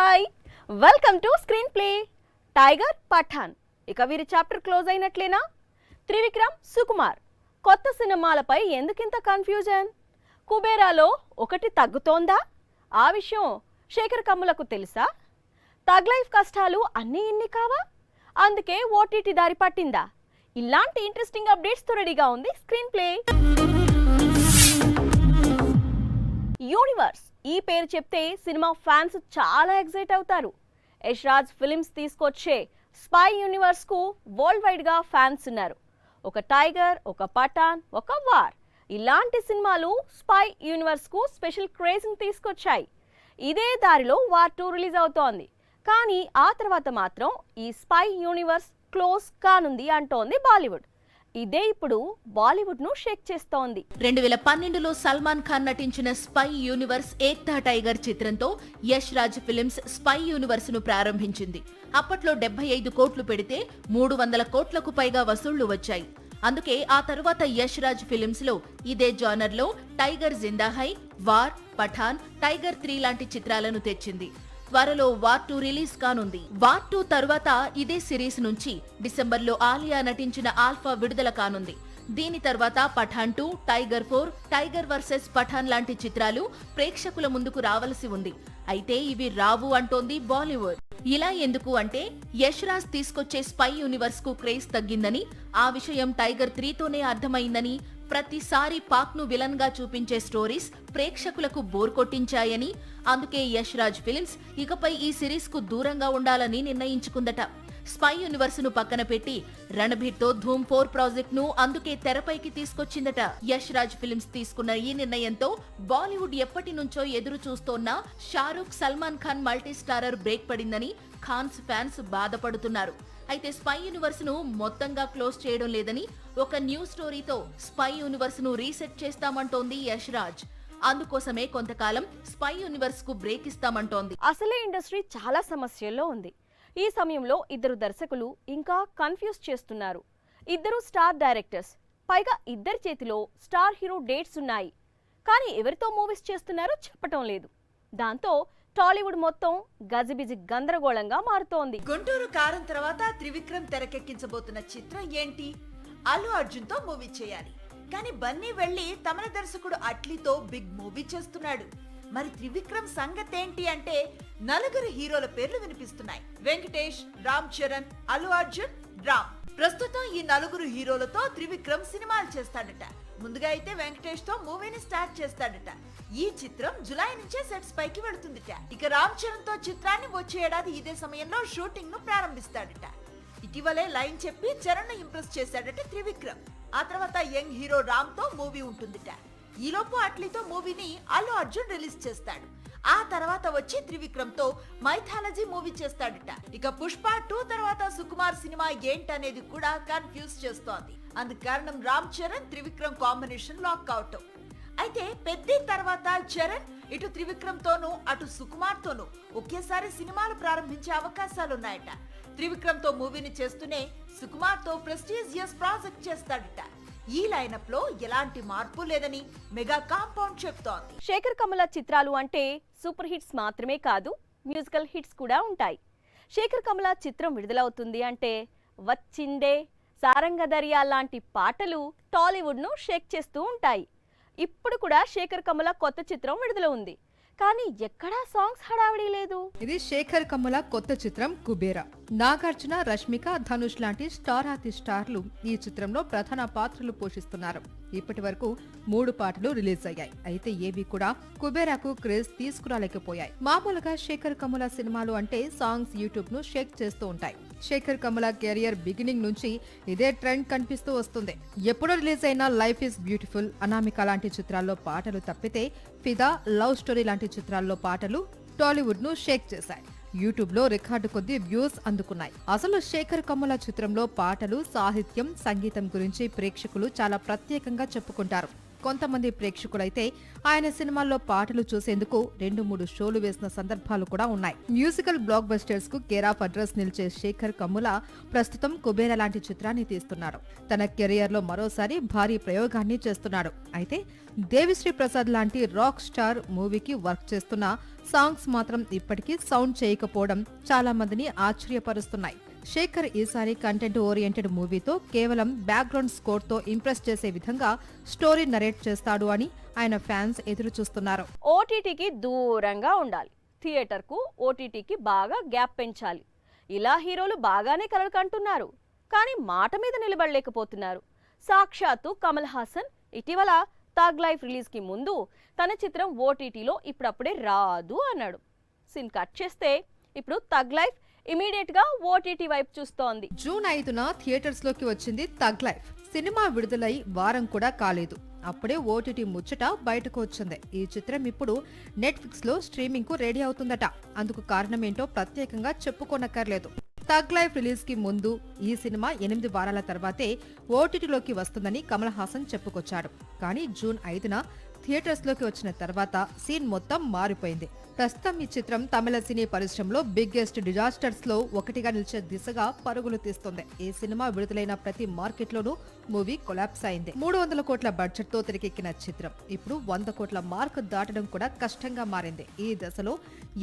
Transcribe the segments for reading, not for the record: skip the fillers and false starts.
Hi welcome to screenplay. Tiger, Pathaan ఇక వీరి chapter close అయినట్లేనా? త్రివిక్రమ్, సుకుమార్ కొత్త సినిమాలపై ఎందుకింత కన్ఫ్యూజన్? కుబేరాలో ఒకటి తగ్గుతోందా? ఆ విషయం శేఖర్ కమ్ములకు తెలుసా? తగ్ లైఫ్ కష్టాలు అన్నీ ఇన్ని కావా? అందుకే ఓటీటీ దారి పట్టిందా? ఇలాంటి ఇంట్రెస్టింగ్ అప్డేట్స్ తో రెడీగా ఉంది స్క్రీన్ ప్లే. యూనివర్స్ ఈ పేరు చెప్తే సినిమా ఫ్యాన్స్ చాలా ఎక్సైట్ అవుతారు. యష్ రాజ్ ఫిల్మ్స్ తీసుకొచ్చే స్పై యూనివర్స్ కు వరల్డ్ వైడ్ గా ఫ్యాన్స్ ఉన్నారు. ఒక టైగర్, ఒక పఠాన్, ఒక వార్ ఇలాంటి సినిమాలు స్పై యూనివర్స్ కు స్పెషల్ క్రేజ్ తీసుకొచ్చాయి. ఇదే దారిలో వార్ 2 రిలీజ్ అవుతోంది. కానీ ఆ తర్వాత మాత్రం ఈ స్పై యూనివర్స్ క్లోజ్ కానుంది అంటోంది బాలీవుడ్. ఇదే ఇప్పుడు బాలీవుడ్ ను షేక్ చేస్తోంది. 2012లో సల్మాన్ ఖాన్ నటించిన స్పై యూనివర్స్ ఏక్తా టైగర్ చిత్రంతో Yash Raj films spy universe ను ప్రారంభించింది. అప్పట్లో 75 కోట్లు పెడితే 300 కోట్లకు పైగా వసూళ్లు వచ్చాయి. అందుకే ఆ తరువాత యష్ రాజ్ ఫిల్మ్స్ లో ఇదే జానర్ లో టైగర్ జిందా హై, వార్, పఠాన్, టైగర్ 3 లాంటి చిత్రాలను తెచ్చింది. త్వరలో వార్ 2 రిలీజ్ కానుంది. వార్ 2 తరువాత ఇదే సిరీస్ నుంచి డిసెంబర్లో ఆలియా నటించిన ఆల్ఫా విడుదల కానుంది. దీని తర్వాత Pathaan 2, Tiger 4, Tiger versus Pathaan లాంటి చిత్రాలు ప్రేక్షకుల ముందుకు రావలసి ఉంది. అయితే ఇవి రావు అంటోంది బాలీవుడ్. ఇలా ఎందుకు అంటే యష్ రాజ్ తీసుకొచ్చే స్పై యూనివర్స్ కు క్రేజ్ తగ్గిందని, ఆ విషయం టైగర్ 3తోనే అర్థమైందని, ప్రతిసారి పాక్ ను విలన్ గా చూపించే స్టోరీస్ ప్రేక్షకులకు బోర్ కొట్టించాయని, అందుకే యష్ రాజ్ ఫిల్మ్స్ ఇకపై ఈ సిరీస్ కు దూరంగా ఉండాలని నిర్ణయించుకుందట. స్పై యూనివర్స్ ను పక్కన పెట్టి రణబీర్ తో ధూమ్ 4 ప్రాజెక్ట్ ను అందుకే తెరపైకి తీసుకొచ్చిందట. యష్ రాజ్ ఫిల్మ్స్ తీసుకున్న ఈ నిర్ణయంతో బాలీవుడ్ ఎప్పటి నుంచో ఎదురు చూస్తోన్న Shahrukh, Salman Khan multi starrer break పడిందని ఖాన్స్ ఫ్యాన్స్ బాధపడుతున్నారు. అయితే స్పై యూనివర్స్ ను మొత్తంగా క్లోజ్ చేయడం లేదని, ఒక న్యూ స్టోరీతో స్పై యూనివర్స్ ను రీసెట్ చేస్తామంటోంది యష్ రాజ్. అందుకోసమే కొంతకాలం స్పై యూనివర్స్ కు బ్రేక్ ఇస్తామంటోంది. అసలే ఇండస్ట్రీ చాలా సమస్యల్లో ఉంది. ఈ సమయంలో ఇద్దరు దర్శకులు ఇంకా కన్ఫ్యూజ్ చేస్తున్నారు. ఇద్దరు స్టార్ డైరెక్టర్స్, పైగా ఇద్దరి చేతిలో స్టార్ హీరో డేట్స్ ఉన్నాయి. కానీ ఎవరితో మూవీస్ చేస్తున్నారో చెప్పటం లేదు. దాంతో టాలీవుడ్ మొత్తం గజిబిజి గందరగోళంగా మారుతోంది. గుంటూరు కారం తర్వాత త్రివిక్రమ్ తెరకెక్కించబోతున్న చిత్రం ఏంటి? అల్లు అర్జున్ తో మూవీ చేయాలి. కానీ బన్నీ వెళ్లి తమిళ దర్శకుడు అట్లీతో బిగ్ మూవీ చేస్తున్నాడు. మరి త్రివిక్రమ్ సంగతి ఏంటి అంటే నలుగురు హీరోల పేర్లు వినిపిస్తున్నాయి. వెంకటేష్, రామ్ చరణ్, అల్లు అర్జున్, రామ్. ప్రస్తుతం ఈ నలుగురు హీరోలతో త్రివిక్రమ్ సినిమాలు చేస్తాడట. ముందుగా అయితే వెంకటేష్ తో మూవీని స్టార్ట్ చేస్తాడట. ఈ చిత్రం జులై నుంచే సెట్స్ పైకి వెళుతుందిట. ఇక రామ్ చరణ్ తో చిత్రాన్ని వచ్చే ఏడాది ఇదే సమయంలో షూటింగ్ ను ప్రారంభిస్తాడట. ఇటీవలే లైన్ చెప్పి చరణ్ ను ఇంప్రెస్ చేశాడట త్రివిక్రమ్. ఆ తర్వాత యంగ్ హీరో రామ్ తో మూవీ ఉంటుందిట. ఈలోపు అట్లీతో మూవీని అల్లు అర్జున్ రిలీజ్ చేస్తాడు. ఆ తర్వాత వచ్చి త్రివిక్రమ్ తో మైథాలజీ మూవీ చేస్తాడట. ఇక పుష్ప 2 తర్వాత సుకుమార్ సినిమా ఏంటనేది కూడా కన్ఫ్యూజ్ చేస్తోంది. అందుకు కారణం రామ్ చరణ్, త్రివిక్రమ్ కాంబినేషన్ లాక్ అవటం. అయితే పెద్ద తర్వాత చరణ్ ఇటు త్రివిక్రమ్ తోనూ అటు సుకుమార్ తోనూ ఒకేసారి సినిమాలు ప్రారంభించే అవకాశాలున్నాయట. త్రివిక్రమ్ తో మూవీని చేస్తూనే సుకుమార్ తో ప్రెస్టీజియస్ ప్రాజెక్ట్ చేస్తాడట. ఈ లైనప్ లో ఎలాంటి మార్పు లేదని మెగా కాంపౌండ్ చెప్తోంది. శేఖర్ కమ్ముల చిత్రాలు అంటే సూపర్ హిట్స్ మాత్రమే కాదు, మ్యూజికల్ హిట్స్ కూడా ఉంటాయి. శేఖర్ కమ్ముల చిత్రం విడుదలవుతుంది అంటే వచ్చిండే, సారంగదరియా లాంటి పాటలు టాలీవుడ్ ను షేక్ చేస్తూ ఉంటాయి. ఇప్పుడు కూడా శేఖర్ కమ్ముల కొత్త చిత్రం విడుదల ఉంది. కానీ ఎక్కడా సాంగ్స్ హడావిడి లేదు. ఇది శేఖర్ కమ్ముల కొత్త చిత్రం కుబేరా. నాగార్జున, రష్మిక, ధనుష్ లాంటి స్టార్ స్టార్లు ఈ చిత్రంలో ప్రధాన పాత్రలు పోషిస్తున్నారు. ఇప్పటి వరకు 3 పాటలు రిలీజ్ అయ్యాయి. అయితే ఏవి కూడా కుబేరాకు క్రేజ్ తీసుకురాలేకపోయాయి. మామూలుగా శేఖర్ కమ్ముల సినిమాలు అంటే సాంగ్స్ యూట్యూబ్ ను షేక్ చేస్తూ ఉంటాయి. శేఖర్ కమ్ముల కెరియర్ బిగినింగ్ నుంచి ఇదే ట్రెండ్ కనిపిస్తూ వస్తుంది. ఎప్పుడో రిలీజ్ అయిన లైఫ్ ఈజ్ బ్యూటిఫుల్, అనామిక లాంటి చిత్రాల్లో పాటలు తప్పితే ఫిదా, లవ్ స్టోరీ లాంటి చిత్రాల్లో పాటలు టాలీవుడ్ ను షేక్ చేశాయి. యూట్యూబ్ లో రికార్డు కొద్ది వ్యూస్ అందుకున్నాయి. అసలు శేఖర్ కమ్ముల చిత్రంలో పాటలు, సాహిత్యం, సంగీతం గురించి ప్రేక్షకులు చాలా ప్రత్యేకంగా చెప్పుకుంటారు. కొంతమంది ప్రేక్షకులైతే ఆయన సినిమాల్లో పాటలు చూసేందుకు 2-3 షోలు వేసిన సందర్భాలు కూడా ఉన్నాయి. మ్యూజికల్ బ్లాక్ బస్టర్స్ కు కేర్ ఆఫ్ అడ్రస్ నిలిచే శేఖర్ కమ్ముల ప్రస్తుతం కుబేరా లాంటి చిత్రాన్ని తీస్తున్నారు. తన కెరియర్ లో మరోసారి భారీ ప్రయోగాన్ని చేస్తున్నాడు. అయితే దేవిశ్రీ ప్రసాద్ లాంటి రాక్ స్టార్ మూవీకి వర్క్ చేస్తున్న సాంగ్స్ మాత్రం ఇప్పటికీ సౌండ్ చేయకపోవడం చాలా మందిని ఆశ్చర్యపరుస్తున్నాయి. శేఖర్ ఈసారి కంటెంట్ ఓరియంటెడ్ మూవీతో కేవలం బ్యాక్గ్రౌండ్ స్కోర్ తో ఇంప్రెస్ చేసే విధంగా స్టోరీ నరేట్ చేస్తాడు అని ఆయన ఫ్యాన్స్ ఎదురు చూస్తున్నారు. ఓటీటీకి దూరంగా ఉండాలి, థియేటర్కు ఓటీటీకి బాగా గ్యాప్ పెంచాలి. ఇలా హీరోలు బాగానే కలలు కంటున్నారు, కానీ మాట మీద నిలబడలేకపోతున్నారు. సాక్షాత్తు కమల్ హాసన్ ఇటీవల థగ్ లైఫ్ రిలీజ్ కి ముందు తన చిత్రం ఓటీటీలో ఇప్పుడప్పుడే రాదు అన్నాడు. సీన్ కట్ చేస్తే ఇప్పుడు థగ్ లైఫ్ ఇమీడియట్ గా ఓటీటీ వైపు చూస్తోంది. జూన్ 5న థియేటర్స్ లోకి వచ్చింది థగ్ లైఫ్. సినిమా విడుదలై వారం కూడా కాలేదు, అప్పుడే ఓటీటీ ముచ్చట బయటకు వచ్చింది. ఈ చిత్రం ఇప్పుడు నెట్ఫ్లిక్స్ లో స్ట్రీమింగ్ కు రెడీ అవుతుందట. అందుకు కారణమేంటో ప్రత్యేకంగా చెప్పుకోనక్కర్లేదు. థగ్ లైఫ్ రిలీజ్ కి ముందు ఈ సినిమా 8 వారాల తర్వాతే ఓటీటీలోకి వస్తుందని కమల్ హాసన్ చెప్పుకొచ్చాడు. కానీ జూన్ 5న థియేటర్స్ లోకి వచ్చిన తర్వాత సీన్ మొత్తం మారిపోయింది. ప్రస్తుతం ఈ చిత్రం తమిళ సినీ పరిశ్రమలో బిగ్గెస్ట్ డిజాస్టర్స్ లో ఒకటిగా నిలిచే దిశగా పరుగులు తీస్తుంది. ఈ సినిమా విడుదలైన ప్రతి మార్కెట్ లోనూ మూవీ కొలాప్స్ అయింది. 300 కోట్ల బడ్జెట్ తో తెరకెక్కిన చిత్రం ఇప్పుడు 100 కోట్ల మార్క్ దాటడం కూడా కష్టంగా మారింది. ఈ దశలో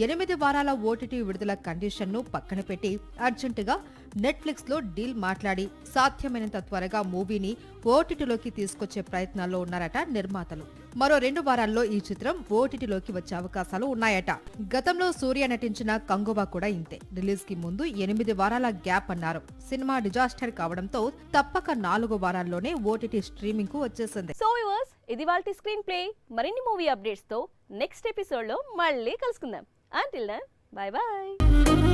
8 వారాల ఓటీటీ విడుదల కండిషన్ ను పక్కన పెట్టి అర్జెంటుగా నెట్ఫ్లిక్స్ లో డీల్ మాట్లాడి సాధ్యమైనంత త్వరగా మూవీని ఓటీటీలోకి తీసుకొచ్చే ప్రయత్నాల్లో ఉన్నారట నిర్మాతలు. మరో 2 వారాల్లో ఈ చిత్రం ఓటీటీలోకి వచ్చే అవకాశాలు ఉన్నాయట. గతంలో సూర్య నటించిన కంగువా కూడా ఇంతే. రిలీజ్ కి ముందు 8 వారాల గ్యాప్ అన్నారు. సినిమా డిజాస్టర్ కావడంతో తప్పక 4 వారాల్లోనే ఓటీటీ స్ట్రీమింగ్ కు వచ్చేసింది. సో వ్యూవర్స్, ఇది వాల్టి స్క్రీన్ ప్లే. మరిన్ని మూవీ అప్డేట్స్ తో నెక్స్ట్ ఎపిసోడ్ లో మళ్ళీ కలుసుకుందాం. Until then bye by.